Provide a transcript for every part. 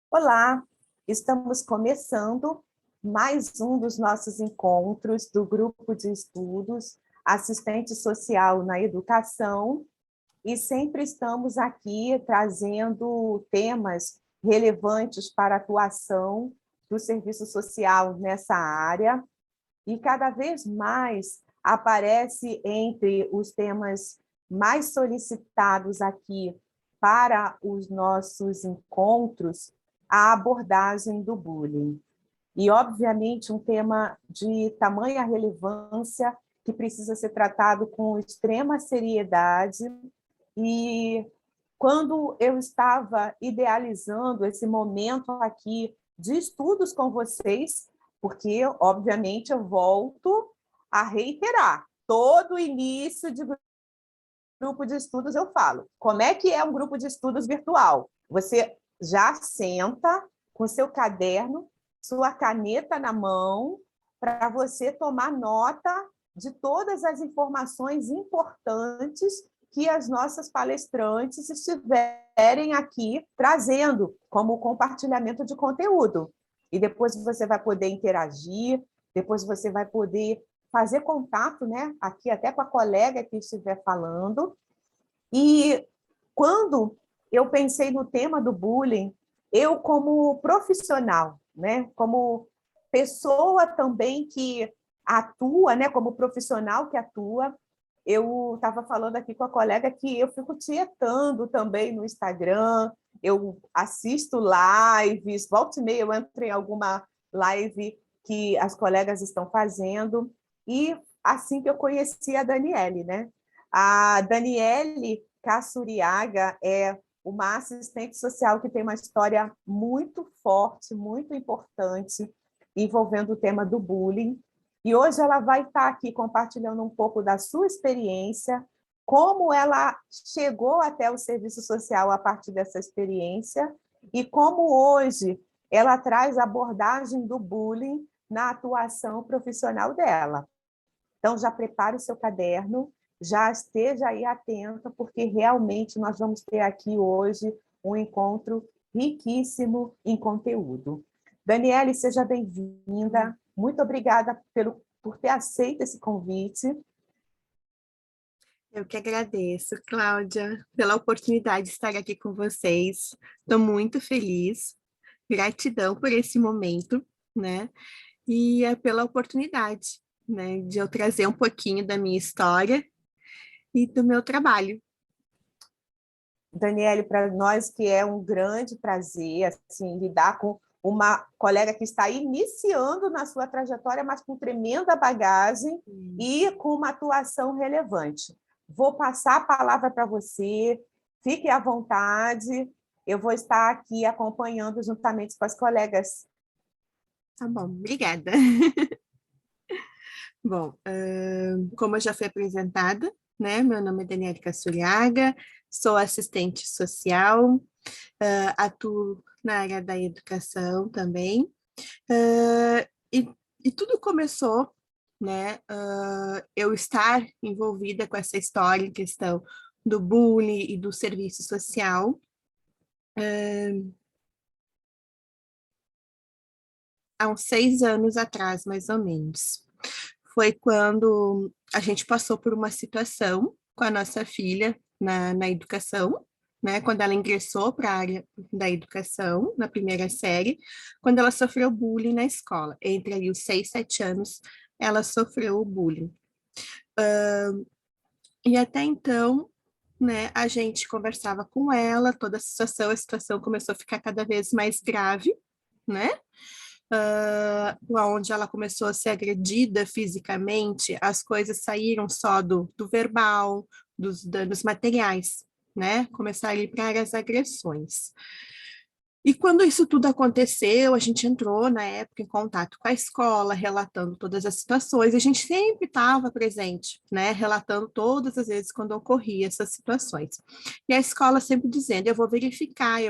Olá, estamos começando mais um dos nossos encontros do Grupo de Estudos Assistente Social na Educação e sempre estamos aqui trazendo temas relevantes para a atuação do serviço social nessa área e cada vez mais aparece entre os temas mais solicitados aqui para os nossos encontros a abordagem do bullying. E, obviamente, um tema de tamanha relevância que precisa ser tratado com extrema seriedade. E quando eu estava idealizando esse momento aqui de estudos com vocês, porque, obviamente, eu volto a reiterar, todo início de grupo de estudos eu falo, como é que é um grupo de estudos virtual? Você já senta com seu caderno, sua caneta na mão, para você tomar nota de todas as informações importantes que as nossas palestrantes estiverem aqui trazendo como compartilhamento de conteúdo. E depois você vai poder interagir, depois você vai poder fazer contato, né, aqui até com a colega que estiver falando. E quando eu pensei no tema do bullying, eu como profissional, né, como pessoa também que atua, né, como profissional que atua, eu estava falando aqui com a colega que eu fico tietando também no Instagram, eu assisto lives, volta e meia eu entro em alguma live que as colegas estão fazendo, e assim que eu conheci a Daniele, né? A Daniele Cassuriaga é uma assistente social que tem uma história muito forte, muito importante, envolvendo o tema do bullying. E hoje ela vai estar aqui compartilhando um pouco da sua experiência, como ela chegou até o serviço social a partir dessa experiência e como hoje ela traz a abordagem do bullying na atuação profissional dela. Então, já prepare o seu caderno, já esteja aí atenta, porque realmente nós vamos ter aqui hoje um encontro riquíssimo em conteúdo. Daniele, seja bem-vinda. Muito obrigada por ter aceito esse convite. Eu que agradeço, Cláudia, pela oportunidade de estar aqui com vocês. Estou muito feliz. Gratidão por esse momento, né? E é pela oportunidade, né, de eu trazer um pouquinho da minha história e do meu trabalho. Daniele, para nós que é um grande prazer assim, lidar com uma colega que está iniciando na sua trajetória, mas com tremenda bagagem e com uma atuação relevante. Vou passar a palavra para você, fique à vontade, eu vou estar aqui acompanhando juntamente com as colegas. Tá bom, obrigada. Bom, como eu já fui apresentada, né, meu nome é Daniela Cassuriaga, sou assistente social, atuo na área da educação também, e tudo começou, né, eu estar envolvida com essa história em questão do bullying e do serviço social, há uns 6 anos atrás, mais ou menos. Foi quando a gente passou por uma situação com a nossa filha na educação, né? Quando ela ingressou para a área da educação, na primeira série, quando ela sofreu bullying na escola. Entre ali os 6, 7 anos, ela sofreu o bullying. E até então, né, a gente conversava com ela, toda a situação começou a ficar cada vez mais grave, né? Onde ela começou a ser agredida fisicamente, as coisas saíram só do verbal, dos danos materiais, né? Começaram a ir para as agressões. E quando isso tudo aconteceu, a gente entrou, na época, em contato com a escola, relatando todas as situações, a gente sempre estava presente, né, relatando todas as vezes quando ocorria essas situações. E a escola sempre dizendo, eu vou verificar,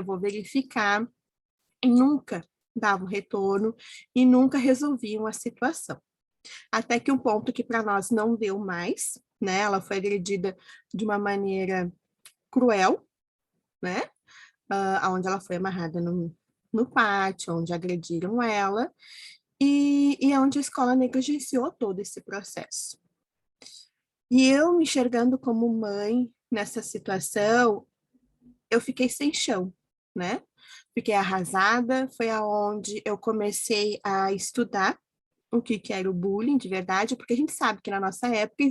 e nunca davam retorno e nunca resolviam a situação. Até que um ponto que para nós não deu mais, né, ela foi agredida de uma maneira cruel, né, onde ela foi amarrada no pátio, onde agrediram ela, e onde a escola negligenciou todo esse processo. E eu me enxergando como mãe nessa situação, eu fiquei sem chão, né? Fiquei arrasada, foi aonde eu comecei a estudar o que era o bullying de verdade, porque a gente sabe que na nossa época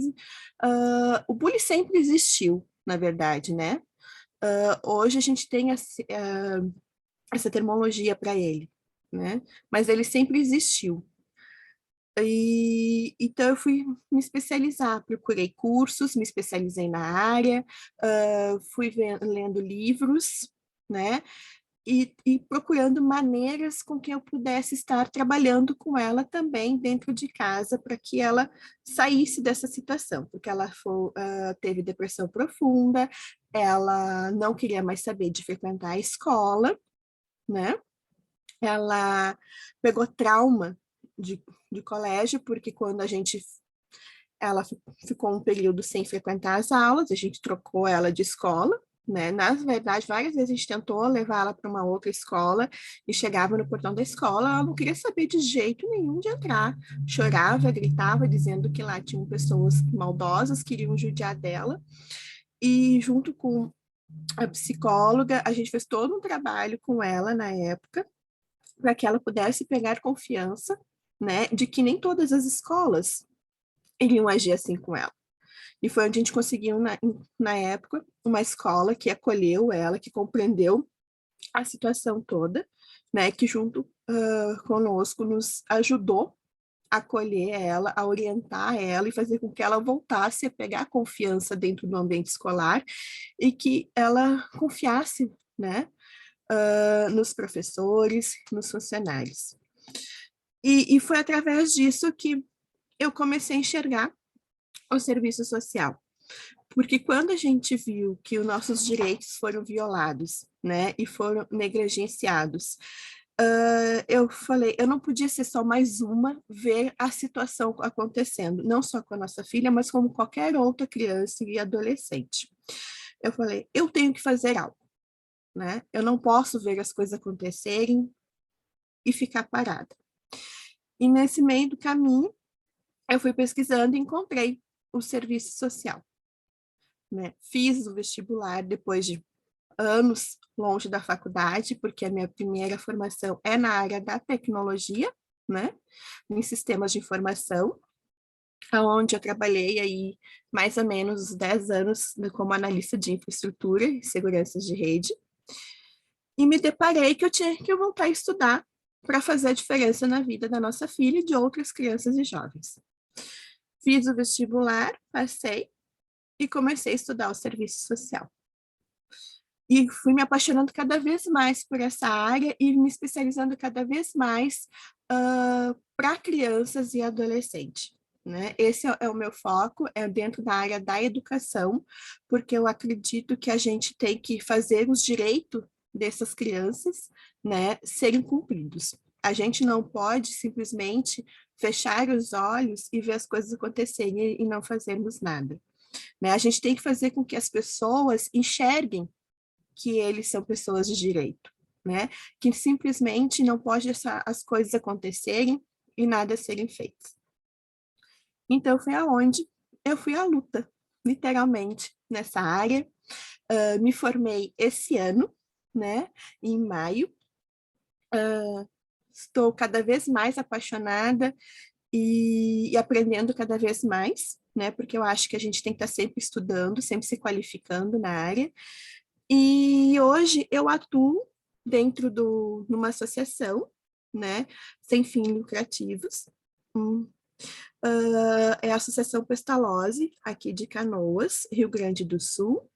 o bullying sempre existiu, na verdade, né? Hoje a gente tem essa terminologia para ele, né? Mas ele sempre existiu. E então eu fui me especializar, procurei cursos, me especializei na área, fui lendo livros, né? E procurando maneiras com que eu pudesse estar trabalhando com ela também dentro de casa para que ela saísse dessa situação, porque ela teve depressão profunda, ela não queria mais saber de frequentar a escola, né? Ela pegou trauma de colégio, porque quando ela ficou um período sem frequentar as aulas, a gente trocou ela de escola, né? Na verdade, várias vezes a gente tentou levar ela para uma outra escola e chegava no portão da escola, ela não queria saber de jeito nenhum de entrar. Chorava, gritava, dizendo que lá tinham pessoas maldosas, queriam judiar dela. E junto com a psicóloga, a gente fez todo um trabalho com ela na época, para que ela pudesse pegar confiança, né, de que nem todas as escolas iriam agir assim com ela. E foi onde a gente conseguiu, na época, uma escola que acolheu ela, que compreendeu a situação toda, né, que junto conosco nos ajudou a acolher ela, a orientar ela e fazer com que ela voltasse a pegar confiança dentro do ambiente escolar e que ela confiasse, né, nos professores, nos funcionários. E foi através disso que eu comecei a enxergar o serviço social. Porque quando a gente viu que os nossos direitos foram violados, né, e foram negligenciados, eu falei, eu não podia ser só mais uma ver a situação acontecendo, não só com a nossa filha, mas como qualquer outra criança e adolescente. Eu falei, eu tenho que fazer algo, né? Eu não posso ver as coisas acontecerem e ficar parada. E nesse meio do caminho, eu fui pesquisando e encontrei o serviço social, né? Fiz o vestibular depois de anos longe da faculdade, porque a minha primeira formação é na área da tecnologia, né? Em sistemas de informação, onde eu trabalhei aí mais ou menos 10 anos como analista de infraestrutura e segurança de rede. E me deparei que eu tinha que voltar a estudar para fazer a diferença na vida da nossa filha e de outras crianças e jovens. Fiz o vestibular, passei e comecei a estudar o serviço social. E fui me apaixonando cada vez mais por essa área e me especializando cada vez mais para crianças e adolescentes. Né? Esse é o meu foco, é dentro da área da educação, porque eu acredito que a gente tem que fazer os direitos dessas crianças, né, serem cumpridos. A gente não pode simplesmente fechar os olhos e ver as coisas acontecerem e não fazermos nada. Né? A gente tem que fazer com que as pessoas enxerguem que eles são pessoas de direito, né? Que simplesmente não pode deixar as coisas acontecerem e nada serem feitos. Então, foi aonde eu fui à luta, literalmente, nessa área. Me formei esse ano, né? Em maio. Estou cada vez mais apaixonada e aprendendo cada vez mais, né? Porque eu acho que a gente tem que estar sempre estudando, sempre se qualificando na área. E hoje eu atuo dentro numa associação, né, sem fins lucrativos. É a Associação Pestalozzi, aqui de Canoas, Rio Grande do Sul.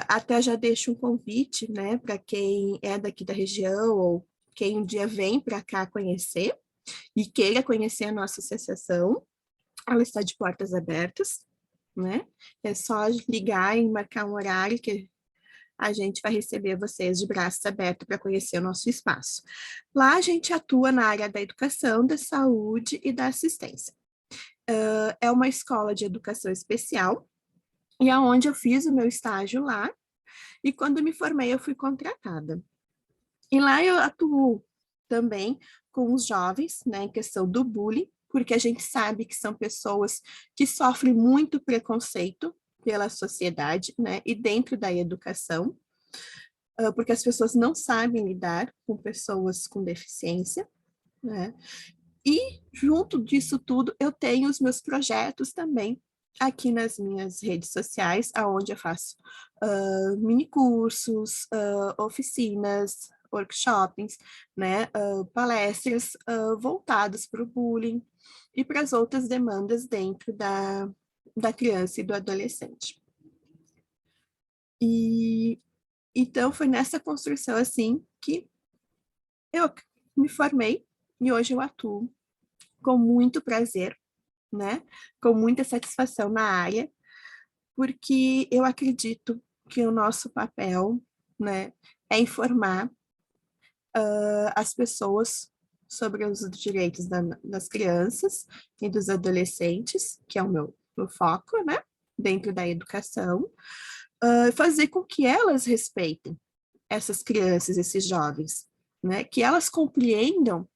Até já deixo um convite, né, para quem é daqui da região ou quem um dia vem para cá conhecer e queira conhecer a nossa associação. Ela está de portas abertas, né? É só ligar e marcar um horário que a gente vai receber vocês de braços abertos para conhecer o nosso espaço. Lá a gente atua na área da educação, da saúde e da assistência. É uma escola de educação especial, e aonde eu fiz o meu estágio lá, e quando me formei eu fui contratada. E lá eu atuo também com os jovens, né, em questão do bullying, porque a gente sabe que são pessoas que sofrem muito preconceito pela sociedade, né, e dentro da educação, porque as pessoas não sabem lidar com pessoas com deficiência, né, e junto disso tudo eu tenho os meus projetos também aqui nas minhas redes sociais, aonde eu faço mini cursos, oficinas, workshops, né, palestras voltadas para o bullying e para as outras demandas dentro da criança e do adolescente. E então foi nessa construção assim que eu me formei e hoje eu atuo com muito prazer, né, com muita satisfação na área, porque eu acredito que o nosso papel, né, é informar as pessoas sobre os direitos das crianças e dos adolescentes, que é o meu foco, né, dentro da educação, fazer com que elas respeitem essas crianças, esses jovens, né, que elas compreendam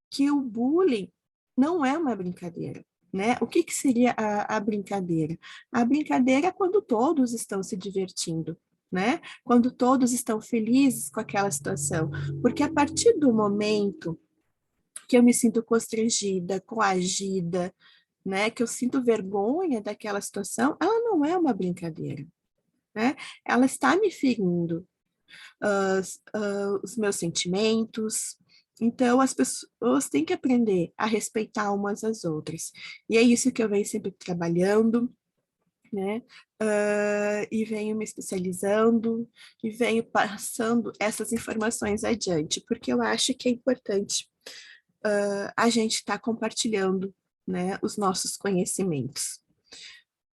que o bullying não é uma brincadeira, né? O que, que seria a brincadeira? A brincadeira é quando todos estão se divertindo, né? Quando todos estão felizes com aquela situação. Porque a partir do momento que eu me sinto constrangida, coagida, né? Que eu sinto vergonha daquela situação, ela não é uma brincadeira, né? Ela está me ferindo, os meus sentimentos. Então, as pessoas têm que aprender a respeitar umas às outras. E é isso que eu venho sempre trabalhando, né? E venho me especializando e venho passando essas informações adiante, porque eu acho que é importante a gente estar compartilhando, né, os nossos conhecimentos,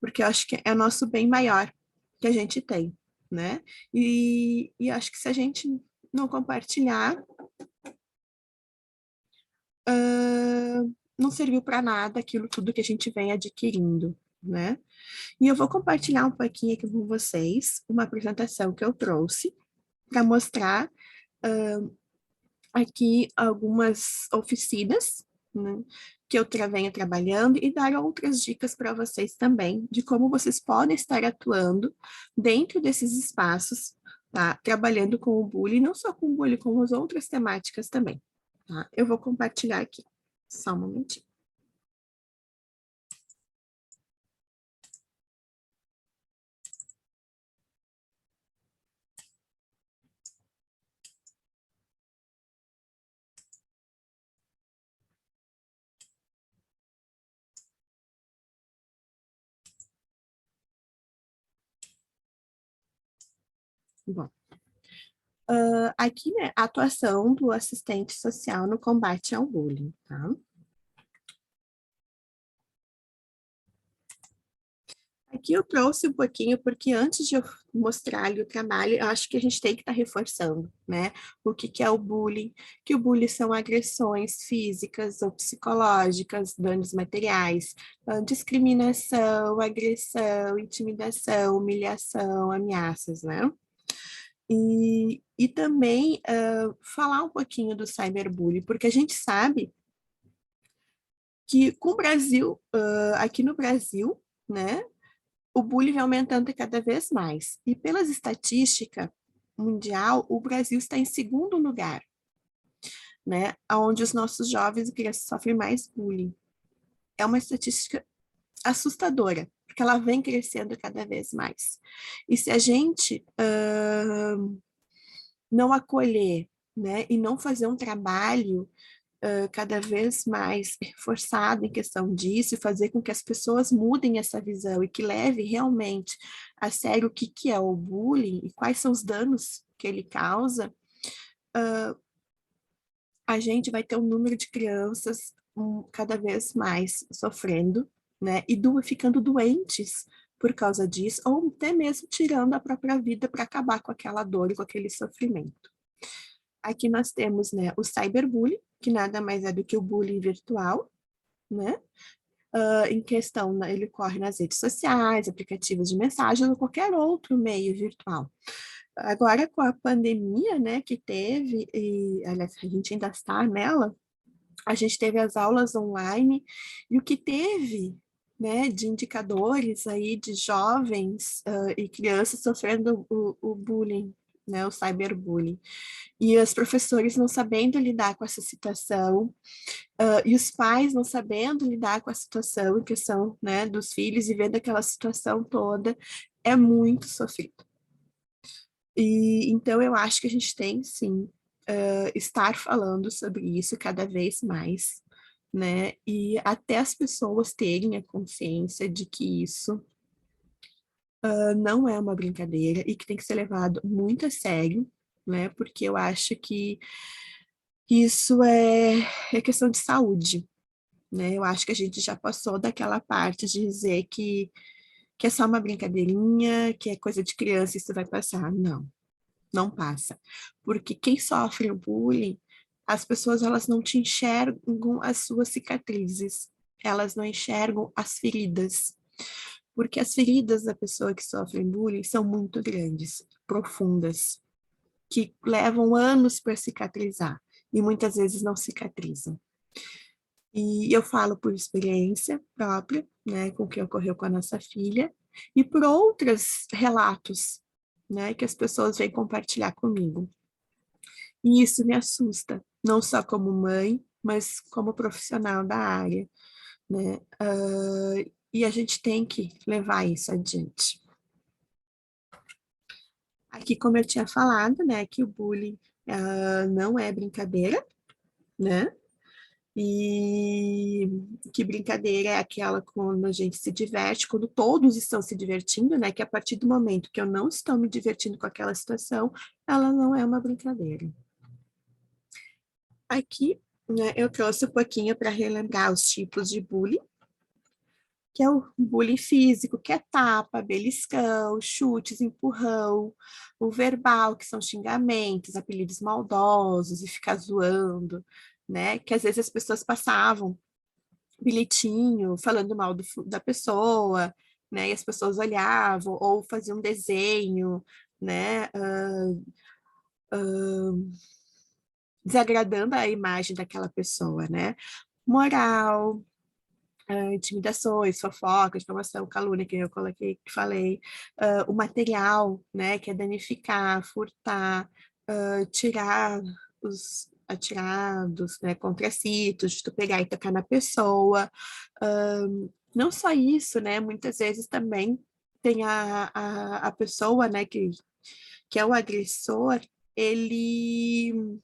porque eu acho que é o nosso bem maior que a gente tem, né? E acho que se a gente não compartilhar, não serviu para nada aquilo tudo que a gente vem adquirindo, né? E eu vou compartilhar um pouquinho aqui com vocês uma apresentação que eu trouxe para mostrar aqui algumas oficinas, né, que eu venho trabalhando e dar outras dicas para vocês também de como vocês podem estar atuando dentro desses espaços, tá? Trabalhando com o bullying, não só com o bullying, com as outras temáticas também, tá? Eu vou compartilhar aqui, só um momentinho. Bom, aqui, né, a atuação do assistente social no combate ao bullying, tá? Aqui eu trouxe um pouquinho, porque antes de eu mostrar-lhe o trabalho, eu acho que a gente tem que estar reforçando, né? O que, que é o bullying, que o bullying são agressões físicas ou psicológicas, danos materiais, discriminação, agressão, intimidação, humilhação, ameaças, né? E também falar um pouquinho do cyberbullying, porque a gente sabe que com o Brasil, aqui no Brasil, né, o bullying vem aumentando cada vez mais. E pelas estatísticas mundial, o Brasil está em segundo lugar, né, onde os nossos jovens e crianças sofrem mais bullying. É uma estatística assustadora, porque ela vem crescendo cada vez mais. E se a gente não acolher, né, e não fazer um trabalho cada vez mais reforçado em questão disso, e fazer com que as pessoas mudem essa visão e que leve realmente a sério o que, que é o bullying e quais são os danos que ele causa, a gente vai ter um número de crianças cada vez mais sofrendo, né, e ficando doentes por causa disso, ou até mesmo tirando a própria vida para acabar com aquela dor e com aquele sofrimento. Aqui nós temos, né, o cyberbullying, que nada mais é do que o bullying virtual, né? Em questão, né, ele ocorre nas redes sociais, aplicativos de mensagem ou qualquer outro meio virtual. agora com a pandemia, né, que teve, e aliás, a gente ainda está nela, a gente teve as aulas online, e o que teve, né, de indicadores aí de jovens e crianças sofrendo o bullying, né, o cyberbullying. E os professores não sabendo lidar com essa situação, e os pais não sabendo lidar com a situação em questão, né, dos filhos e vendo aquela situação toda, é muito sofrido. E então eu acho que a gente tem sim estar falando sobre isso cada vez mais, né? E até as pessoas terem a consciência de que isso não é uma brincadeira e que tem que ser levado muito a sério, né? Porque eu acho que isso é questão de saúde, né? Eu acho que a gente já passou daquela parte de dizer que é só uma brincadeirinha, que é coisa de criança e isso vai passar. Não, não passa. Porque quem sofre o bullying, as pessoas elas não te enxergam as suas cicatrizes, elas não enxergam as feridas. Porque as feridas da pessoa que sofre bullying são muito grandes, profundas, que levam anos para cicatrizar e muitas vezes não cicatrizam. E eu falo por experiência própria, né, com o que ocorreu com a nossa filha, e por outros relatos, né, que as pessoas vêm compartilhar comigo. E isso me assusta, não só como mãe, mas como profissional da área, né? E a gente tem que levar isso adiante. Aqui, como eu tinha falado, né, que o bullying não é brincadeira, né? E que brincadeira é aquela quando a gente se diverte, quando todos estão se divertindo, né? Que a partir do momento que eu não estou me divertindo com aquela situação, ela não é uma brincadeira. Aqui, né, eu trouxe um pouquinho para relembrar os tipos de bullying, que é o bullying físico, que é tapa, beliscão, chutes, empurrão, o verbal, que são xingamentos, apelidos maldosos e ficar zoando, né? Que às vezes as pessoas passavam bilhetinho falando mal da pessoa, né? E as pessoas olhavam ou faziam um desenho, né? Desagradando a imagem daquela pessoa, né? Moral, intimidações, fofoca, difamação, calúnia, que eu coloquei, que falei, o material, né, que é danificar, furtar, tirar os atirados, né, contracitos, de tu pegar e tocar na pessoa. Não só isso, né, muitas vezes também tem a pessoa, né, que é o agressor, ele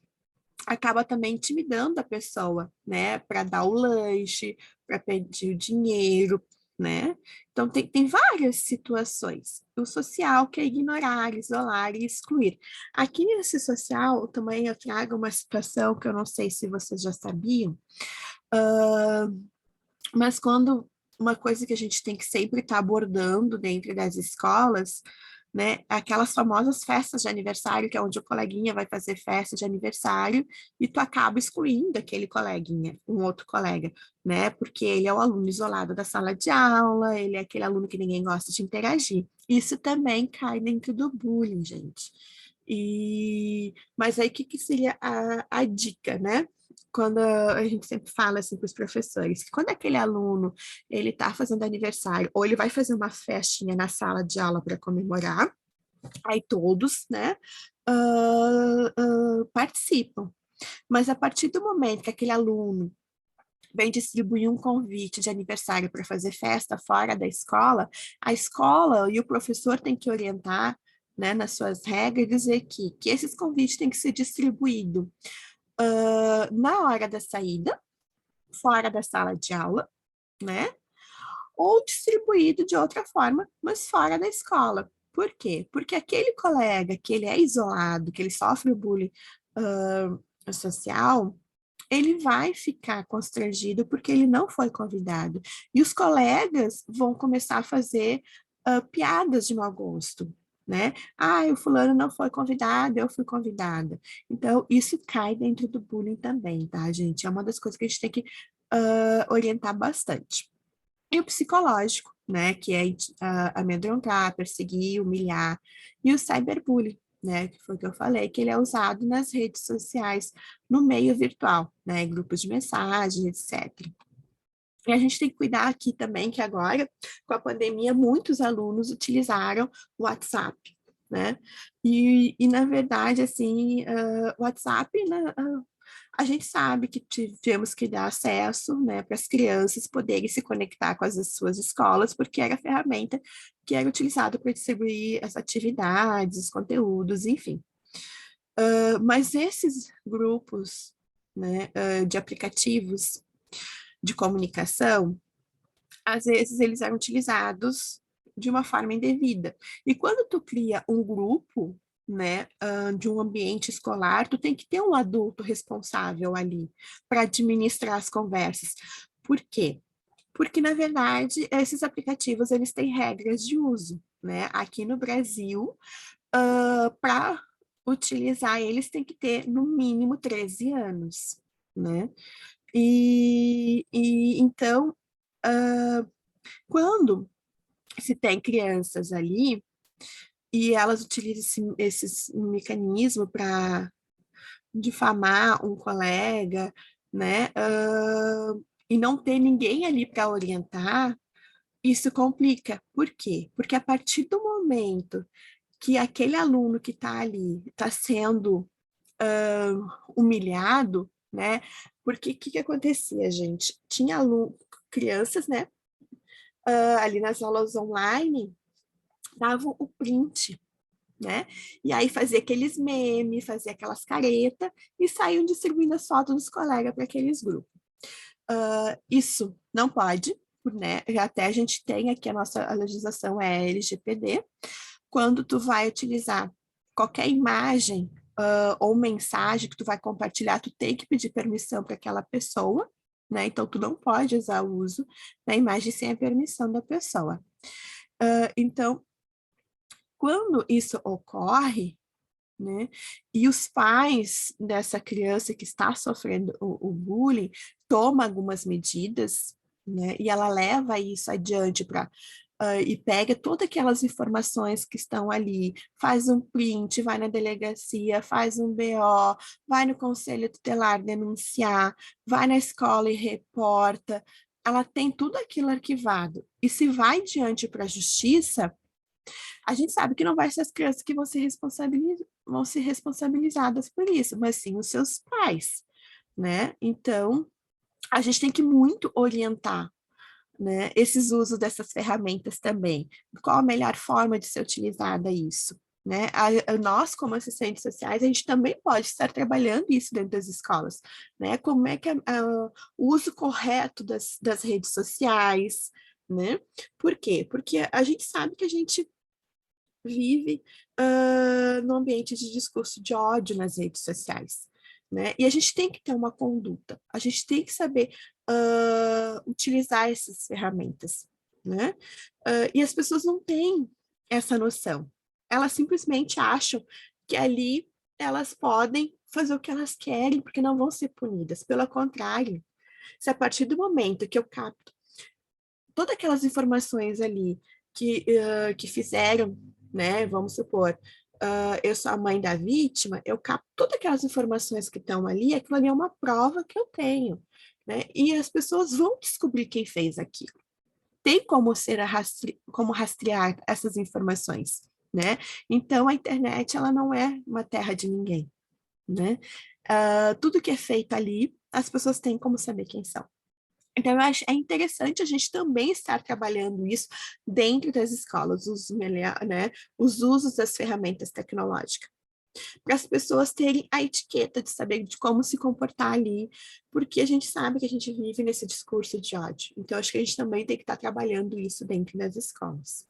acaba também intimidando a pessoa, né, para dar o lanche, para pedir o dinheiro, né? Então, tem várias situações. O social que é ignorar, isolar e excluir. Aqui nesse social, também eu trago uma situação que eu não sei se vocês já sabiam, mas quando uma coisa que a gente tem que sempre estar abordando dentro das escolas, né, aquelas famosas festas de aniversário, que é onde o coleguinha vai fazer festa de aniversário e tu acaba excluindo aquele coleguinha, um outro colega, né, porque ele é o aluno isolado da sala de aula, ele é aquele aluno que ninguém gosta de interagir. Isso também cai dentro do bullying, gente. Mas aí, o que seria a dica, né? Quando a gente sempre fala assim para os professores, que quando aquele aluno ele está fazendo aniversário ou ele vai fazer uma festinha na sala de aula para comemorar, aí todos, né, participam. Mas a partir do momento que aquele aluno vem distribuir um convite de aniversário para fazer festa fora da escola, a escola e o professor têm que orientar, né, nas suas regras, dizer que esses convites têm que ser distribuídos na hora da saída, fora da sala de aula, né? Ou distribuído de outra forma, mas fora da escola. Por quê? Porque aquele colega que ele é isolado, que ele sofre o bullying social, ele vai ficar constrangido porque ele não foi convidado. E os colegas vão começar a fazer piadas de mau gosto, né? Ah, o fulano não foi convidado, eu fui convidada. Então, isso cai dentro do bullying também, tá, gente? É uma das coisas que a gente tem que orientar bastante. E o psicológico, né? Que é amedrontar, perseguir, humilhar. E o cyberbullying, né? Que foi o que eu falei, que ele é usado nas redes sociais, no meio virtual, né? Grupos de mensagem, etc. E a gente tem que cuidar aqui também que agora, com a pandemia, muitos alunos utilizaram o WhatsApp, né? Na verdade, assim, o WhatsApp, né, a gente sabe que tivemos que dar acesso, né, para as crianças poderem se conectar com as suas escolas, porque era a ferramenta que era utilizada para distribuir as atividades, os conteúdos, enfim. Mas esses grupos, né, de aplicativos de comunicação, às vezes eles eram utilizados de uma forma indevida. E quando tu cria um grupo, né, de um ambiente escolar, tu tem que ter um adulto responsável ali para administrar as conversas. Por quê? Porque, na verdade, esses aplicativos, eles têm regras de uso, né? Aqui no Brasil, para utilizar eles, tem que ter, no mínimo, 13 anos, né? Então, quando se tem crianças ali e elas utilizam esse mecanismo para difamar um colega, né? E não ter ninguém ali para orientar, isso complica. Por quê? Porque a partir do momento que aquele aluno que está ali está sendo humilhado, né? Porque o que acontecia, gente? Tinha crianças, né? Ali nas aulas online, davam o print, né? E aí fazia aqueles memes, fazia aquelas caretas e saíam distribuindo as fotos dos colegas para aqueles grupos. Isso não pode, né? Até a gente tem aqui a nossa a legislação é LGPD. Quando tu vai utilizar qualquer imagem ou mensagem que tu vai compartilhar, tu tem que pedir permissão para aquela pessoa, né? Então tu não pode usar o uso da imagem sem a permissão da pessoa. Então, quando isso ocorre, né, e os pais dessa criança que está sofrendo o bullying tomam algumas medidas, né, e ela leva isso adiante para e pega todas aquelas informações que estão ali, faz um print, vai na delegacia, faz um BO, vai no conselho tutelar denunciar, vai na escola e reporta, ela tem tudo aquilo arquivado. E se vai diante para a justiça, a gente sabe que não vai ser as crianças que vão ser responsabilizadas por isso, mas sim os seus pais, né? Então, a gente tem que muito orientar, né, esses usos dessas ferramentas também. Qual a melhor forma de ser utilizada isso? Né? Nós, como assistentes sociais, a gente também pode estar trabalhando isso dentro das escolas, né? Como é que o uso correto das redes sociais, né? Por quê? Porque a gente sabe que a gente vive no ambiente de discurso de ódio nas redes sociais, né? E a gente tem que ter uma conduta, a gente tem que saber utilizar essas ferramentas, né? E as pessoas não têm essa noção. Elas simplesmente acham que ali elas podem fazer o que elas querem, porque não vão ser punidas. Pelo contrário, se a partir do momento que eu capto todas aquelas informações ali que fizeram, né? Vamos supor, eu sou a mãe da vítima, eu capto todas aquelas informações que estão ali, aquilo ali é uma prova que eu tenho, né? E as pessoas vão descobrir quem fez aquilo. Tem como como rastrear essas informações, né? Então a internet ela não é uma terra de ninguém, né? Tudo que é feito ali, as pessoas têm como saber quem são. Então, eu acho é interessante a gente também estar trabalhando isso dentro das escolas, né, os usos das ferramentas tecnológicas, para as pessoas terem a etiqueta de saber de como se comportar ali, porque a gente sabe que a gente vive nesse discurso de ódio. Então, acho que a gente também tem que estar trabalhando isso dentro das escolas.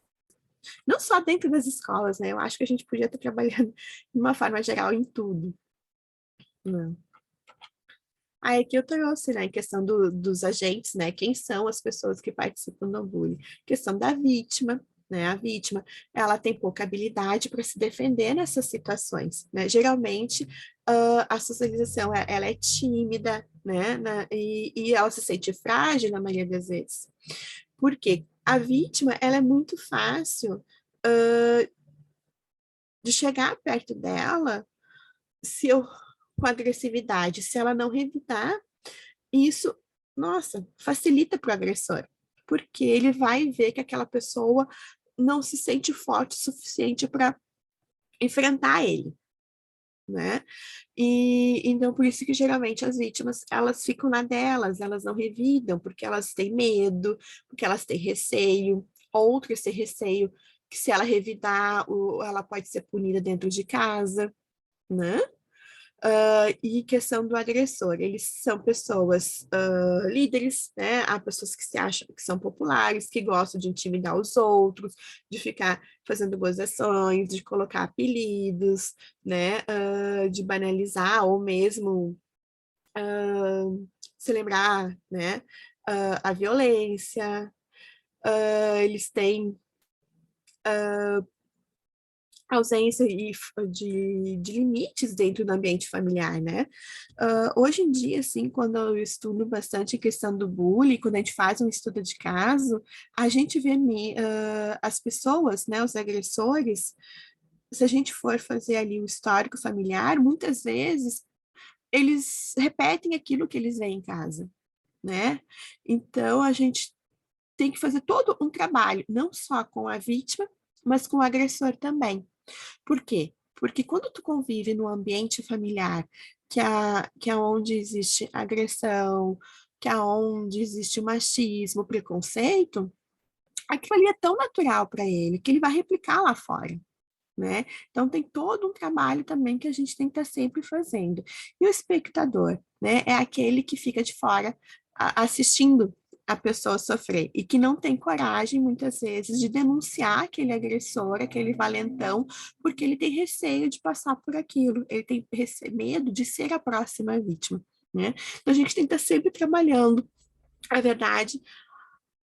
Não só dentro das escolas, né? Eu acho que a gente podia estar trabalhando de uma forma geral em tudo. Né? Aí que eu trouxe, né, em questão dos agentes, né, quem são as pessoas que participam do bullying, questão da vítima, né, a vítima, ela tem pouca habilidade para se defender nessas situações, né, geralmente a socialização, ela é tímida, né, e ela se sente frágil na maioria das vezes, porque a vítima, ela é muito fácil de chegar perto dela, se eu com agressividade, se ela não revidar, isso, nossa, facilita para o agressor, porque ele vai ver que aquela pessoa não se sente forte o suficiente para enfrentar ele, né? E então por isso que geralmente as vítimas, elas ficam na delas, elas não revidam, porque elas têm medo, porque elas têm receio, outras têm receio que se ela revidar, ela pode ser punida dentro de casa, né? E questão do agressor, eles são pessoas líderes, né? Há pessoas que se acham que são populares, que gostam de intimidar os outros, de ficar fazendo gozações, de colocar apelidos, né? De banalizar ou mesmo celebrar, né? A violência. Eles têm ausência de limites dentro do ambiente familiar, né? Hoje em dia, assim, quando eu estudo bastante a questão do bullying, quando a gente faz um estudo de caso, a gente vê as pessoas, né, os agressores, se a gente for fazer ali o histórico familiar, muitas vezes eles repetem aquilo que eles veem em casa, né? Então, a gente tem que fazer todo um trabalho, não só com a vítima, mas com o agressor também. Por quê? Porque quando tu convive num ambiente familiar que é onde existe agressão, que é onde existe machismo, preconceito, aquilo ali é tão natural para ele que ele vai replicar lá fora, né? Então tem todo um trabalho também que a gente tem que estar sempre fazendo. E o espectador, né, é aquele que fica de fora assistindo a pessoa sofrer e que não tem coragem, muitas vezes, de denunciar aquele agressor, aquele valentão, porque ele tem receio de passar por aquilo, ele tem medo de ser a próxima vítima, né? Então a gente tem que estar sempre trabalhando a verdade,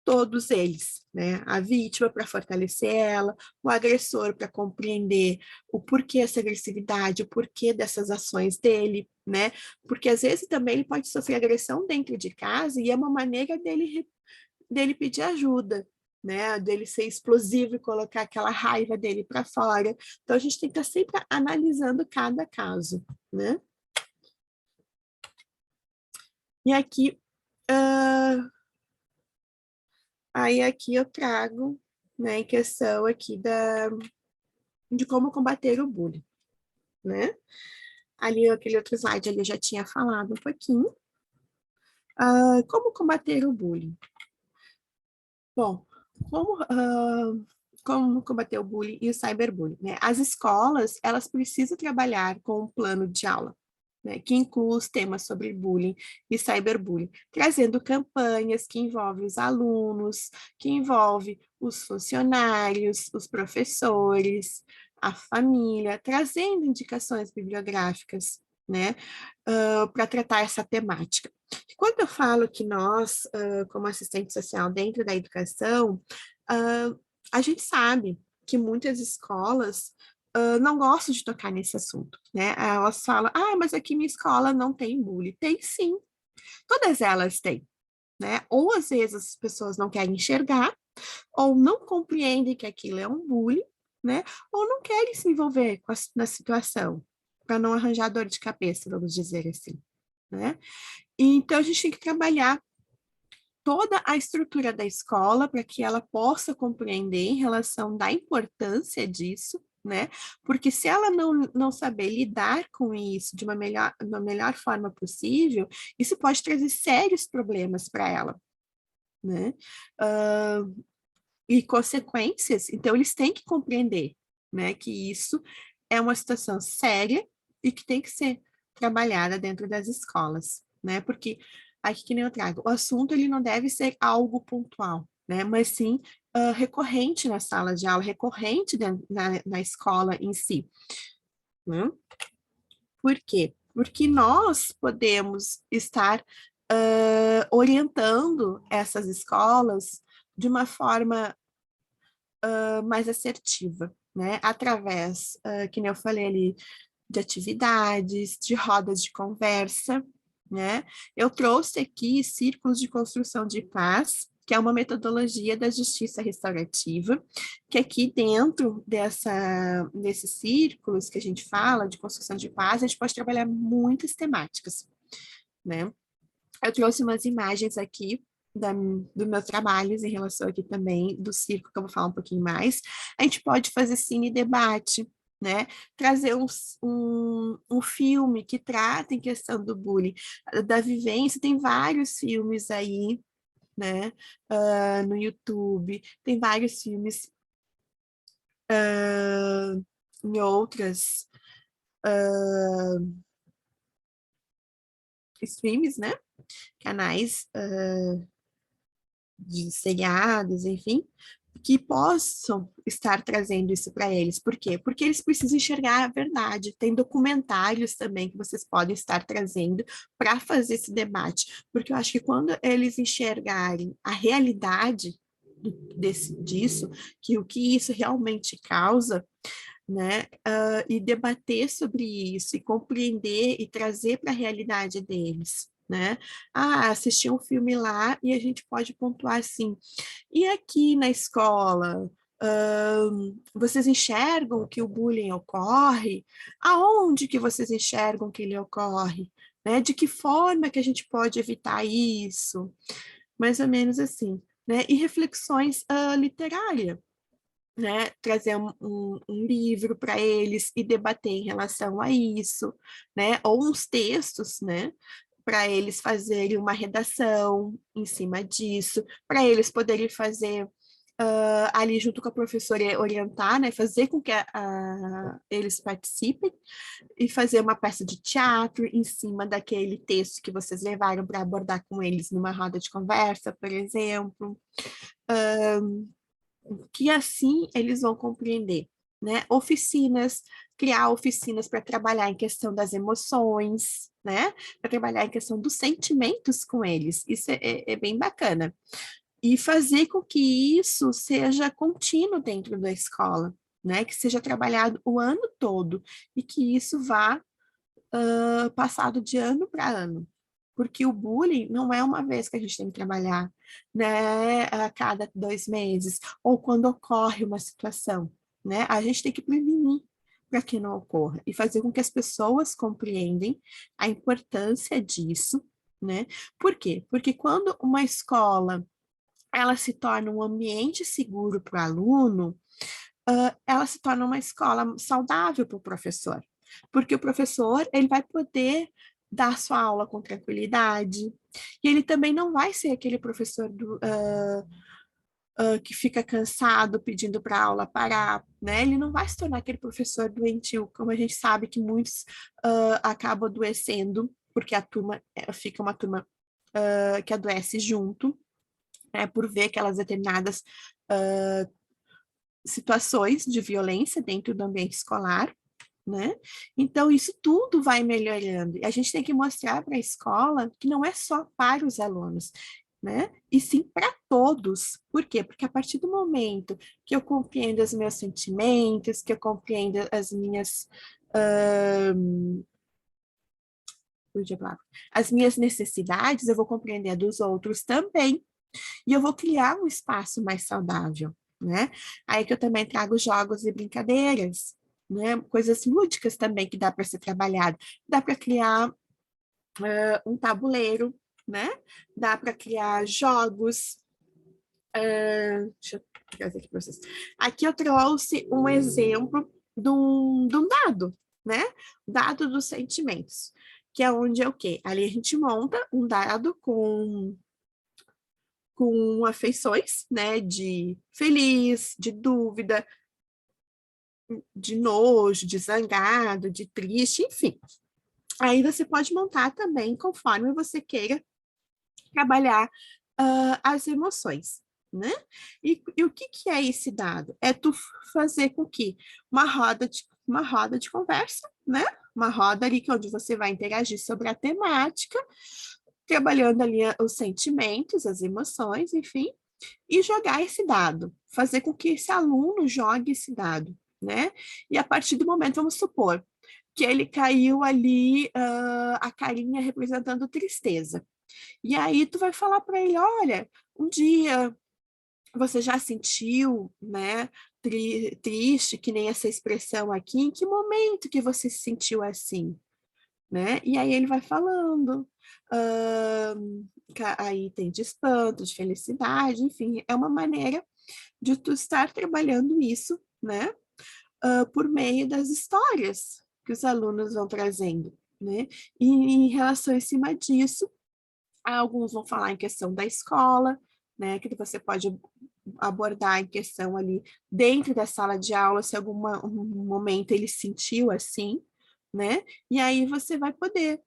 todos eles, né? A vítima para fortalecer ela, o agressor para compreender o porquê dessa agressividade, o porquê dessas ações dele, né? Porque às vezes também ele pode sofrer agressão dentro de casa e é uma maneira dele pedir ajuda, né? Dele ser explosivo e colocar aquela raiva dele para fora. Então a gente tem que estar sempre analisando cada caso, né? E aqui aí aqui eu trago, né, em questão aqui de como combater o bullying, né? Ali, aquele outro slide ali eu já tinha falado um pouquinho. Como combater o bullying? Bom, como combater o bullying e o cyberbullying, né? As escolas, elas precisam trabalhar com um plano de aula, né, que inclui os temas sobre bullying e cyberbullying, trazendo campanhas que envolvem os alunos, que envolvem os funcionários, os professores, a família, trazendo indicações bibliográficas, né, para tratar essa temática. Quando eu falo que nós, como assistente social dentro da educação, a gente sabe que muitas escolas não gostam de tocar nesse assunto, né? Elas falam, mas aqui minha escola não tem bullying. Tem sim, todas elas têm, né? Ou às vezes as pessoas não querem enxergar, ou não compreendem que aquilo é um bullying, né? Ou não querem se envolver na situação, para não arranjar dor de cabeça, vamos dizer assim, né? Então a gente tem que trabalhar toda a estrutura da escola para que ela possa compreender em relação da importância disso, né? Porque se ela não saber lidar com isso de uma melhor forma possível, isso pode trazer sérios problemas para ela, né? E consequências, então eles têm que compreender, né, que isso é uma situação séria e que tem que ser trabalhada dentro das escolas, né? Porque aqui que nem eu trago, o assunto ele não deve ser algo pontual, né? Mas sim recorrente na sala de aula, recorrente na escola em si, né? Por quê? Porque nós podemos estar orientando essas escolas de uma forma mais assertiva, né? Através, que nem eu falei ali, de atividades, de rodas de conversa, né? Eu trouxe aqui círculos de construção de paz, que é uma metodologia da justiça restaurativa, que aqui dentro desses círculos que a gente fala de construção de paz, a gente pode trabalhar muitas temáticas, né? Eu trouxe umas imagens aqui dos meus trabalhos em relação aqui também do circo, que eu vou falar um pouquinho mais. A gente pode fazer cine debate, né? Trazer um filme que trata em questão do bullying, da vivência, tem vários filmes aí, né? No YouTube, tem vários filmes em outras streams, né? Canais de seriados, enfim, que possam estar trazendo isso para eles. Por quê? Porque eles precisam enxergar a verdade. Tem documentários também que vocês podem estar trazendo para fazer esse debate. Porque eu acho que quando eles enxergarem a realidade disso, que o que isso realmente causa, né, e debater sobre isso, e compreender e trazer para a realidade deles, né? Assistir um filme lá e a gente pode pontuar assim, e aqui na escola, vocês enxergam que o bullying ocorre? Aonde que vocês enxergam que ele ocorre? Né? De que forma que a gente pode evitar isso? Mais ou menos assim, né? E reflexões literárias, né, trazer um livro para eles e debater em relação a isso, né, ou uns textos, né, para eles fazerem uma redação em cima disso, para eles poderem fazer ali junto com a professora orientar, né, fazer com que eles participem e fazer uma peça de teatro em cima daquele texto que vocês levaram para abordar com eles numa roda de conversa, por exemplo. Que assim eles vão compreender, né? Oficinas, criar oficinas para trabalhar em questão das emoções, né? Para trabalhar em questão dos sentimentos com eles. Isso é bem bacana. E fazer com que isso seja contínuo dentro da escola, né? Que seja trabalhado o ano todo e que isso vá passado de ano para ano. Porque o bullying não é uma vez que a gente tem que trabalhar, né, a cada 2 meses, ou quando ocorre uma situação, né? A gente tem que prevenir para que não ocorra e fazer com que as pessoas compreendem a importância disso, né? Por quê? Porque quando uma escola ela se torna um ambiente seguro para o aluno, ela se torna uma escola saudável para o professor, porque o professor ele vai poder dar sua aula com tranquilidade, e ele também não vai ser aquele professor que fica cansado pedindo para a aula parar, né? Ele não vai se tornar aquele professor doentio, como a gente sabe que muitos acabam adoecendo, porque a turma fica uma turma que adoece junto, né, por ver aquelas determinadas situações de violência dentro do ambiente escolar, né? Então, isso tudo vai melhorando. E a gente tem que mostrar para a escola que não é só para os alunos, né? E sim para todos. Por quê? Porque a partir do momento que eu compreendo os meus sentimentos, que eu compreendo as minhas necessidades, eu vou compreender a dos outros também. E eu vou criar um espaço mais saudável, né? Aí que eu também trago jogos e brincadeiras, né? Coisas lúdicas também que dá para ser trabalhado. Dá para criar um tabuleiro, né? Dá para criar jogos. Deixa eu trazer aqui para vocês. Aqui eu trouxe um exemplo de um dado, né? Dado dos sentimentos, que é onde é o quê? Ali a gente monta um dado com afeições, né, de feliz, de dúvida, de nojo, de zangado, de triste, enfim. Aí você pode montar também conforme você queira trabalhar as emoções, né? E o que é esse dado? É tu fazer com que uma roda de conversa, né? Uma roda ali que onde você vai interagir sobre a temática, trabalhando ali os sentimentos, as emoções, enfim, e jogar esse dado, fazer com que esse aluno jogue esse dado, né? E a partir do momento, vamos supor, que ele caiu ali a carinha representando tristeza. E aí tu vai falar para ele, olha, um dia você já sentiu, né, triste, que nem essa expressão aqui, em que momento que você se sentiu assim, né? E aí ele vai falando, aí tem de espanto, de felicidade, enfim, é uma maneira de tu estar trabalhando isso, né, por meio das histórias que os alunos vão trazendo, né? E em relação em cima disso, alguns vão falar em questão da escola, né, que você pode abordar em questão ali dentro da sala de aula, se algum momento ele sentiu assim, né? E aí você vai poder,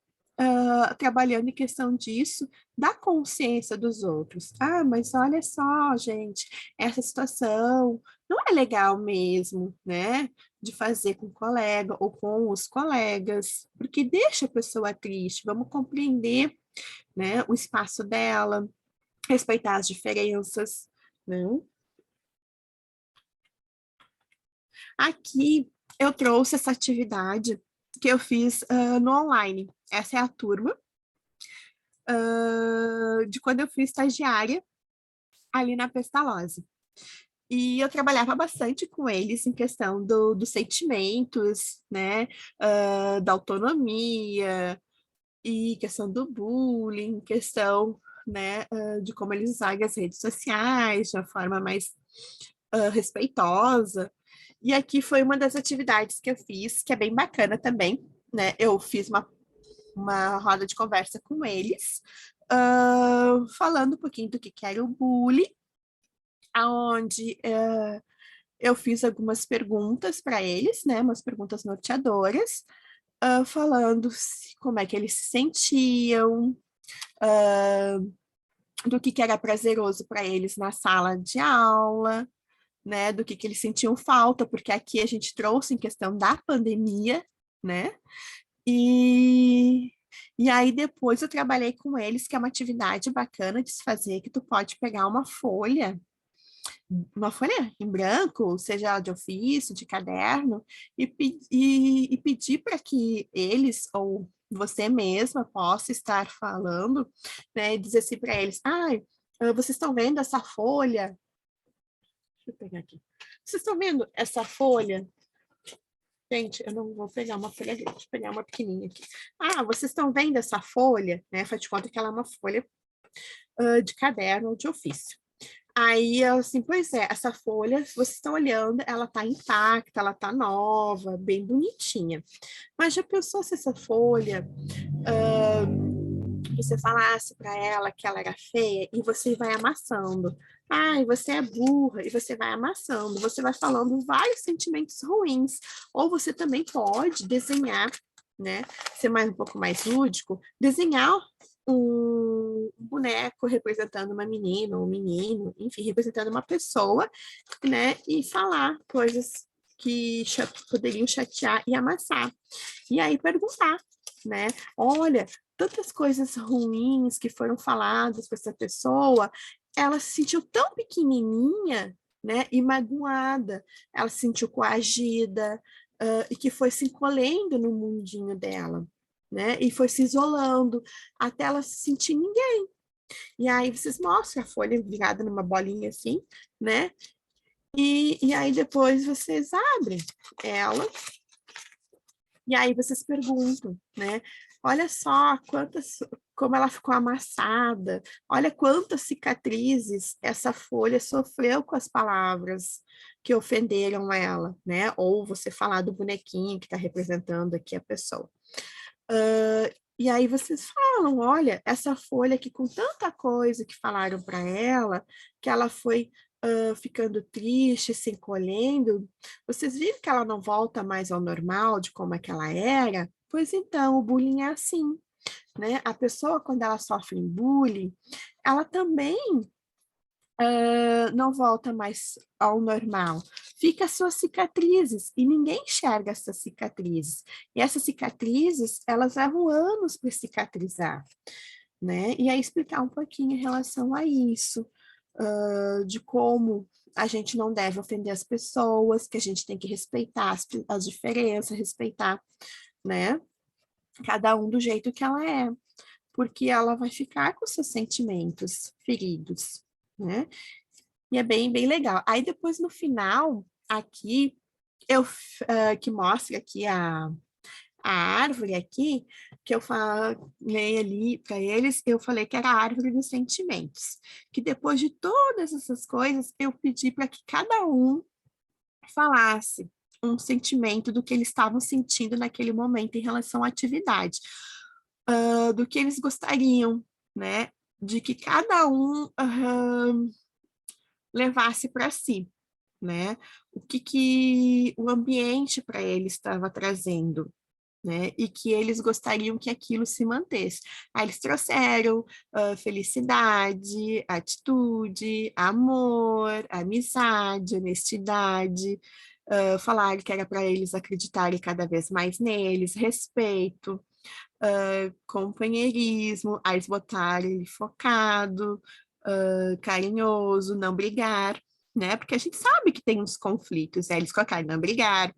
trabalhando em questão disso, da consciência dos outros. Ah, mas olha só, gente, essa situação não é legal mesmo, né? De fazer com o colega ou com os colegas, porque deixa a pessoa triste. Vamos compreender, né, o espaço dela, respeitar as diferenças, né? Aqui eu trouxe essa atividade que eu fiz no online. Essa é a turma de quando eu fui estagiária ali na Pestalozzi. E eu trabalhava bastante com eles em questão dos sentimentos, né, da autonomia, e questão do bullying, questão, né, de como eles usam as redes sociais de uma forma mais respeitosa. E aqui foi uma das atividades que eu fiz, que é bem bacana também, né? Eu fiz uma roda de conversa com eles, falando um pouquinho do que era o bullying, aonde eu fiz algumas perguntas para eles, né? Umas perguntas norteadoras, falando como é que eles se sentiam, do que era prazeroso para eles na sala de aula, né, do que eles sentiam falta, porque aqui a gente trouxe em questão da pandemia, né, e, e aí depois eu trabalhei com eles, que é uma atividade bacana de se fazer, que tu pode pegar uma folha em branco, seja de ofício, de caderno, e pedir para que eles ou você mesma possa estar falando, né, e dizer assim para eles, ai, vocês estão vendo essa folha? Deixa eu pegar aqui. Vocês estão vendo essa folha? Gente, eu não vou pegar uma folha grande, vou pegar uma pequenininha aqui. Ah, vocês estão vendo essa folha? Né? Faz de conta que ela é uma folha de caderno ou de ofício. Aí eu assim, pois é, essa folha, se vocês estão olhando, ela tá intacta, ela tá nova, bem bonitinha. Mas já pensou se essa folha, você falasse para ela que ela era feia e você vai amassando? Ai, você é burra, e você vai amassando, você vai falando vários sentimentos ruins. Ou você também pode desenhar, né? Ser mais um pouco mais lúdico, desenhar um boneco representando uma menina ou um menino, enfim, representando uma pessoa, né? E falar coisas que poderiam chatear e amassar. E aí perguntar, né? Olha, tantas coisas ruins que foram faladas para essa pessoa, ela se sentiu tão pequenininha, né? E magoada, ela se sentiu coagida, e que foi se encolhendo no mundinho dela, né? E foi se isolando até ela se sentir ninguém. E aí vocês mostram a folha virada numa bolinha assim, né? E aí depois vocês abrem ela e aí vocês perguntam, né? Olha só como ela ficou amassada, olha quantas cicatrizes essa folha sofreu com as palavras que ofenderam ela, né? Ou você falar do bonequinho que está representando aqui a pessoa. E aí vocês falam, olha, essa folha aqui com tanta coisa que falaram para ela, que ela foi ficando triste, se encolhendo, vocês viram que ela não volta mais ao normal de como é que ela era? Pois então, o bullying é assim, né? A pessoa, quando ela sofre bullying, ela também não volta mais ao normal. Fica as suas cicatrizes e ninguém enxerga essas cicatrizes. E essas cicatrizes, elas levam anos para cicatrizar, né? E aí explicar um pouquinho em relação a isso, de como a gente não deve ofender as pessoas, que a gente tem que respeitar as diferenças, respeitar, né? Cada um do jeito que ela é. porque ela vai ficar com seus sentimentos feridos, né? E é bem, bem legal. Aí depois no final, aqui, que mostra aqui a árvore aqui, que eu falei ali para eles, eu falei que era a árvore dos sentimentos. Que depois de todas essas coisas, eu pedi para que cada um falasse um sentimento do que eles estavam sentindo naquele momento em relação à atividade, do que eles gostariam, né? De que cada um levasse para si, né? O que o ambiente para eles estava trazendo, né? E que eles gostariam que aquilo se mantesse. Aí eles trouxeram felicidade, atitude, amor, amizade, honestidade, falaram que era para eles acreditarem cada vez mais neles, respeito, companheirismo, aí eles botaram ele focado, carinhoso, não brigar, né? Porque a gente sabe que tem uns conflitos, né? Eles colocaram não brigar,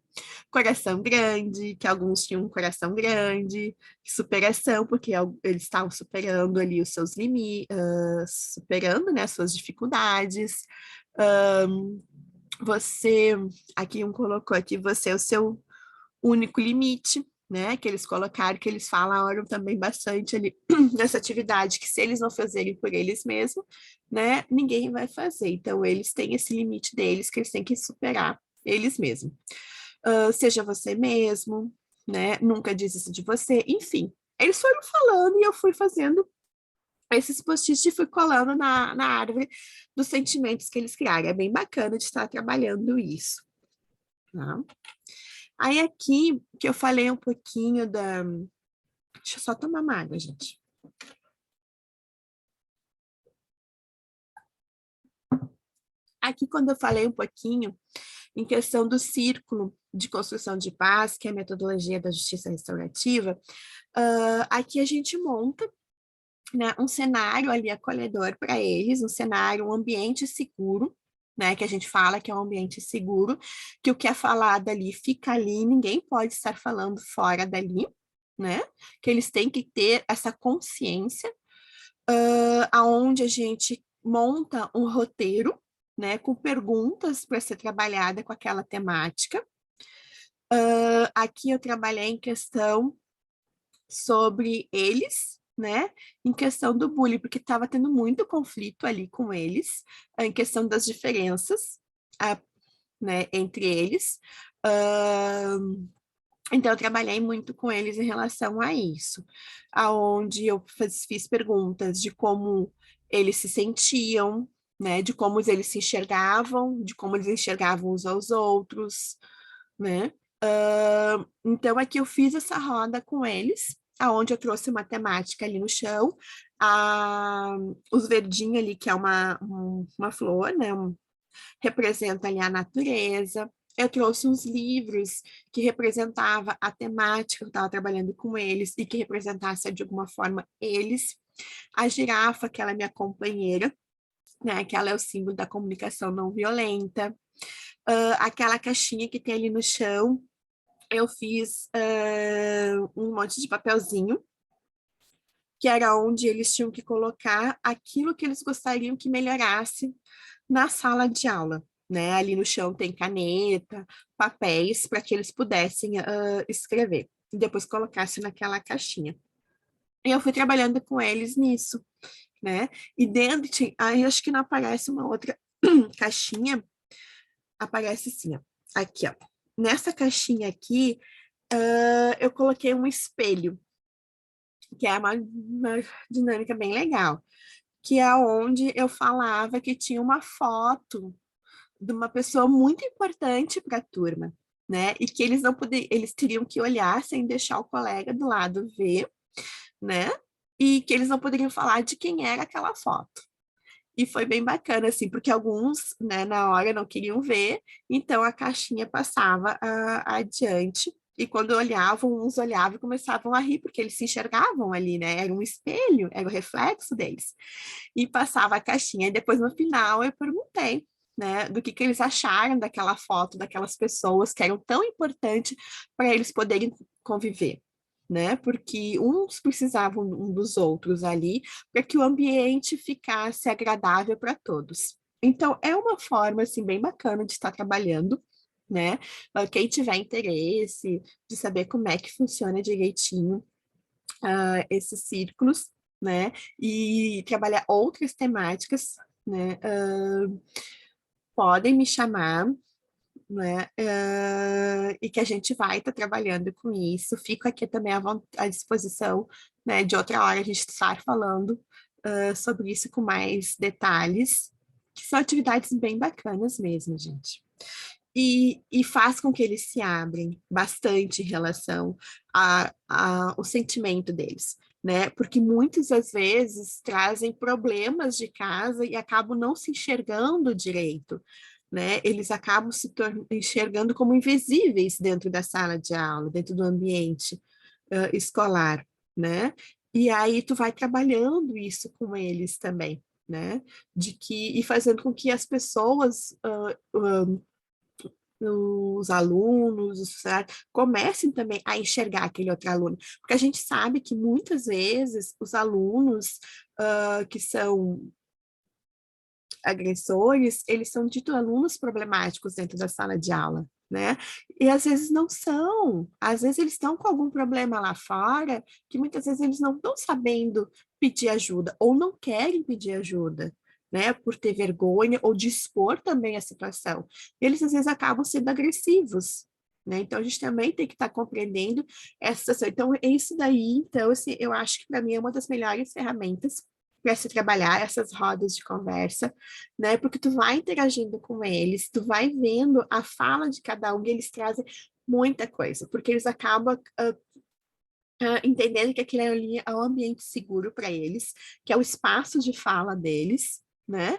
coração grande, que alguns tinham um coração grande, superação, porque eles estavam superando ali os seus limites, superando, né, as suas dificuldades. Você, aqui um colocou aqui, você é o seu único limite, né, que eles colocaram, que eles falaram também bastante ali nessa atividade, que se eles não fazerem por eles mesmos, né, ninguém vai fazer. Então, eles têm esse limite deles, que eles têm que superar eles mesmos. Seja você mesmo, né, nunca desista de você, enfim. Eles foram falando e eu fui fazendo esses post-its e fui colando na árvore dos sentimentos que eles criaram. É bem bacana de estar trabalhando isso. Tá? Aí aqui, que eu falei um pouquinho da... Deixa eu só tomar uma água, gente. Aqui, quando eu falei um pouquinho em questão do círculo de construção de paz, que é a metodologia da justiça restaurativa, aqui a gente monta, né, um cenário ali acolhedor para eles, um cenário, um ambiente seguro, né, que a gente fala que é um ambiente seguro, que o que é falado ali fica ali, ninguém pode estar falando fora dali, né, que eles têm que ter essa consciência, aonde a gente monta um roteiro, né, com perguntas para ser trabalhada com aquela temática. Aqui eu trabalhei em questão sobre eles, né, em questão do bullying, porque estava tendo muito conflito ali com eles, em questão das diferenças, né, entre eles. Então, eu trabalhei muito com eles em relação a isso, aonde eu fiz perguntas de como eles se sentiam, né, de como eles se enxergavam, de como eles enxergavam uns aos outros, né? Então, aqui eu fiz essa roda com eles, aonde eu trouxe matemática ali no chão, os verdinhos ali, que é uma flor, né? Representa ali a natureza. Eu trouxe uns livros que representava a temática que eu estava trabalhando com eles e que representasse de alguma forma eles. A girafa, que ela é minha companheira, né? Que ela é o símbolo da comunicação não violenta. Aquela caixinha que tem ali no chão, eu fiz um monte de papelzinho, que era onde eles tinham que colocar aquilo que eles gostariam que melhorasse na sala de aula, né? Ali no chão tem caneta, papéis, para que eles pudessem escrever, e depois colocasse naquela caixinha. E eu fui trabalhando com eles nisso, né? E dentro, aí acho que não aparece uma outra caixinha, aparece sim, ó. Aqui, ó. Nessa caixinha aqui, eu coloquei um espelho, que é uma dinâmica bem legal, que é onde eu falava que tinha uma foto de uma pessoa muito importante para a turma, né? E que eles não poderiam, eles teriam que olhar sem deixar o colega do lado ver, né? E que eles não poderiam falar de quem era aquela foto. E foi bem bacana, assim, porque alguns, né, na hora não queriam ver, então a caixinha passava adiante. E quando olhavam, uns olhavam e começavam a rir, porque eles se enxergavam ali, né? Era um espelho, era o reflexo deles. E passava a caixinha. E depois, no final, eu perguntei, né, do que eles acharam daquela foto, daquelas pessoas que eram tão importantes para eles poderem conviver, né? Porque uns precisavam um dos outros ali para que o ambiente ficasse agradável para todos. Então, é uma forma, assim, bem bacana de estar trabalhando, né? Quem tiver interesse de saber como é que funciona direitinho esses círculos, né? E trabalhar outras temáticas, né? Podem me chamar, né? E que a gente vai estar trabalhando com isso. Fico aqui também à disposição, né? De outra hora a gente estar falando sobre isso com mais detalhes, que são atividades bem bacanas mesmo, gente. E faz com que eles se abrem bastante em relação ao sentimento deles, né? Porque muitas das vezes trazem problemas de casa e acabam não se enxergando direito, né? Eles acabam se enxergando como invisíveis dentro da sala de aula, dentro do ambiente escolar, né? E aí tu vai trabalhando isso com eles também, né? E fazendo com que as pessoas os alunos, os funcionários, comecem também a enxergar aquele outro aluno, porque a gente sabe que muitas vezes os alunos que são agressores, eles são dito alunos problemáticos dentro da sala de aula, né? E às vezes não são, às vezes eles estão com algum problema lá fora, que muitas vezes eles não estão sabendo pedir ajuda, ou não querem pedir ajuda, né? Por ter vergonha, ou de expor também a situação. E eles às vezes acabam sendo agressivos, né? Então a gente também tem que estar compreendendo essa situação. Então, é isso daí, então, assim, eu acho que para mim é uma das melhores ferramentas para se trabalhar essas rodas de conversa, né? Porque tu vai interagindo com eles, tu vai vendo a fala de cada um e eles trazem muita coisa, porque eles acabam entendendo que aquele ali é um ambiente seguro para eles, que é o espaço de fala deles, né?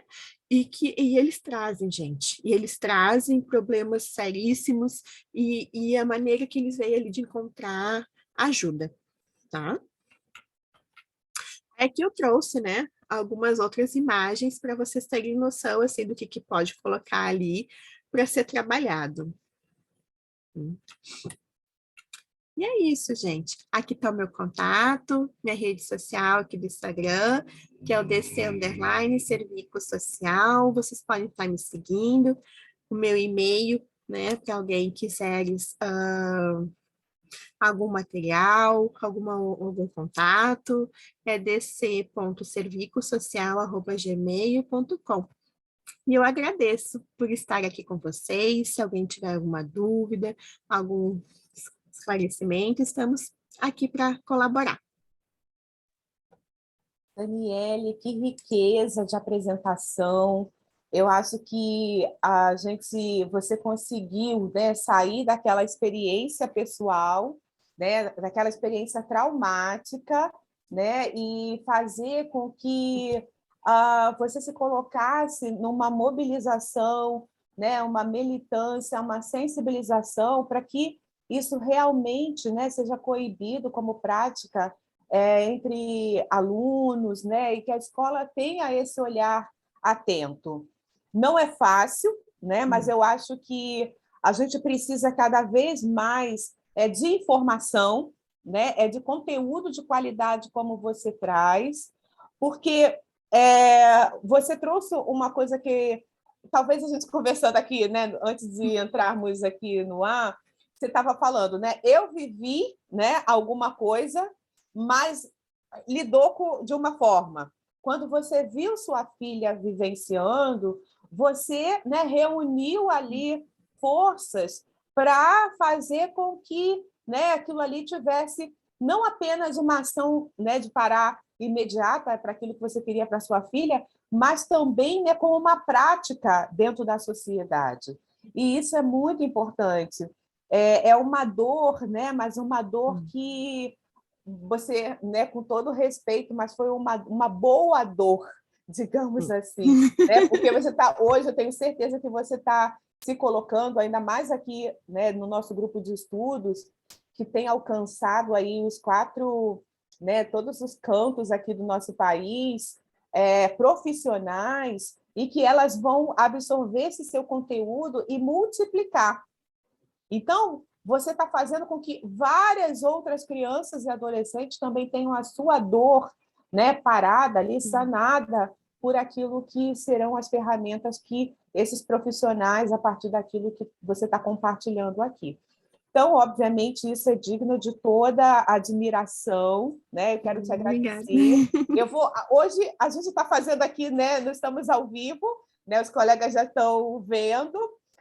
E eles trazem, gente, e eles trazem problemas seríssimos e a maneira que eles veem ali de encontrar ajuda, tá? É que eu trouxe, né, algumas outras imagens para vocês terem noção, assim, do que pode colocar ali para ser trabalhado. E é isso, gente. Aqui está o meu contato, minha rede social aqui do Instagram, que é o DC Serviço Social. Vocês podem estar me seguindo. O meu e-mail, né, para alguém quiser algum material, algum contato, é dc.servicosocial@gmail.com. E eu agradeço por estar aqui com vocês. Se alguém tiver alguma dúvida, algum esclarecimento, estamos aqui para colaborar. Daniele, que riqueza de apresentação. Eu acho que você conseguiu, né, sair daquela experiência pessoal, né, daquela experiência traumática, né, e fazer com que você se colocasse numa mobilização, né, uma militância, uma sensibilização para que isso realmente, né, seja coibido como prática entre alunos, né, e que a escola tenha esse olhar atento. Não é fácil, né, mas eu acho que a gente precisa cada vez mais de informação, né, de conteúdo de qualidade como você traz, porque você trouxe uma coisa que talvez a gente conversando aqui, né, antes de entrarmos aqui no ar, você estava falando, né? Eu vivi, né, alguma coisa, mas lidou de uma forma. Quando você viu sua filha vivenciando, você, né, reuniu ali forças para fazer com que, né, aquilo ali tivesse não apenas uma ação, né, de parar imediata para aquilo que você queria para sua filha, mas também, né, como uma prática dentro da sociedade. E isso é muito importante. É uma dor, né, mas uma dor que você, né, com todo respeito, mas foi uma boa dor, digamos assim, né? Porque você está hoje, eu tenho certeza que você está se colocando ainda mais aqui, né, no nosso grupo de estudos, que tem alcançado aí os 4, né, todos os cantos aqui do nosso país, profissionais, e que elas vão absorver esse seu conteúdo e multiplicar. Então, você está fazendo com que várias outras crianças e adolescentes também tenham a sua dor, né, parada ali, sanada por aquilo que serão as ferramentas que esses profissionais, a partir daquilo que você está compartilhando aqui. Então, obviamente, isso é digno de toda a admiração, né? Eu quero te agradecer. Hoje a gente está fazendo aqui, né? Nós estamos ao vivo, né? Os colegas já estão vendo,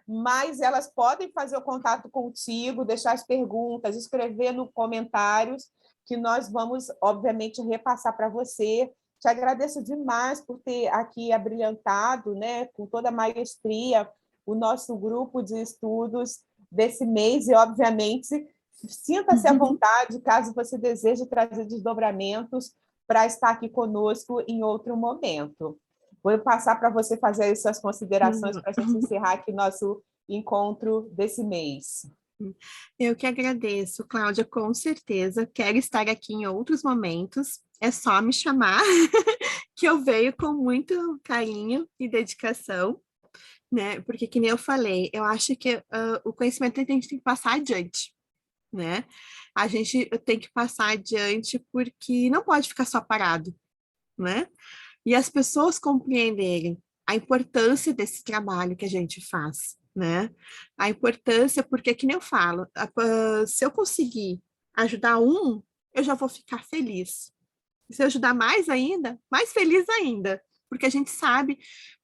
mas elas podem fazer o contato contigo, deixar as perguntas, escrever nos comentários, que nós vamos, obviamente, repassar para você. Te agradeço demais por ter aqui abrilhantado, né? Com toda a maestria, o nosso grupo de estudos desse mês, e, obviamente, sinta-se à vontade, caso você deseje trazer desdobramentos, para estar aqui conosco em outro momento. Vou passar para você fazer as suas considerações para a gente encerrar aqui nosso encontro desse mês. Eu que agradeço, Cláudia, com certeza. Quero estar aqui em outros momentos. É só me chamar, que eu venho com muito carinho e dedicação, né? Porque, que nem eu falei, eu acho que o conhecimento a gente tem que passar adiante, né? A gente tem que passar adiante porque não pode ficar só parado, né? E as pessoas compreenderem a importância desse trabalho que a gente faz, né? A importância, porque, que nem eu falo, se eu conseguir ajudar um, eu já vou ficar feliz. Se eu ajudar mais ainda, mais feliz ainda, porque a gente sabe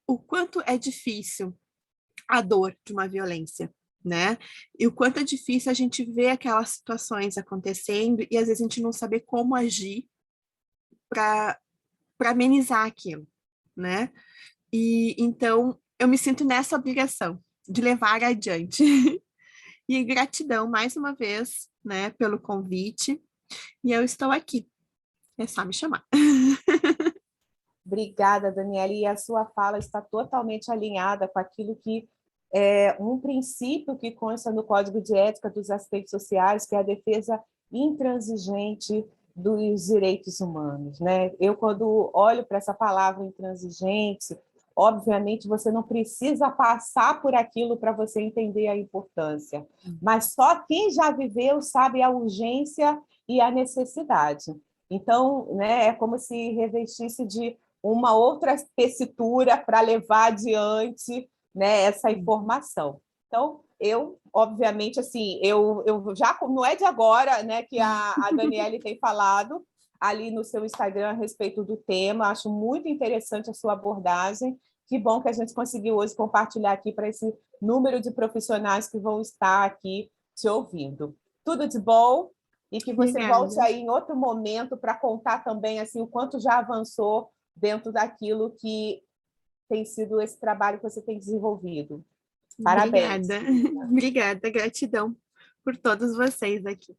o quanto é difícil a dor de uma violência, né? E o quanto é difícil a gente ver aquelas situações acontecendo e às vezes a gente não saber como agir para amenizar aquilo, né? E então eu me sinto nessa obrigação de levar adiante. E gratidão mais uma vez, né, pelo convite. E eu estou aqui. É só me chamar. Obrigada, Daniela. E a sua fala está totalmente alinhada com aquilo que é um princípio que consta no Código de Ética dos Assistentes Sociais, que é a defesa intransigente dos direitos humanos, né? Eu, quando olho para essa palavra intransigente, obviamente você não precisa passar por aquilo para você entender a importância, mas só quem já viveu sabe a urgência e a necessidade. Então, né, é como se revestisse de uma outra tessitura para levar adiante, né, essa informação. Então, eu, obviamente, assim, eu já, não é de agora, né, que a Daniele tem falado ali no seu Instagram a respeito do tema, acho muito interessante a sua abordagem, que bom que a gente conseguiu hoje compartilhar aqui para esse número de profissionais que vão estar aqui te ouvindo. Tudo de bom e que você volte Obrigada. aí em outro momento para contar também assim o quanto já avançou dentro daquilo que tem sido esse trabalho que você tem desenvolvido. Parabéns. Obrigada. Obrigada, gratidão por todos vocês aqui.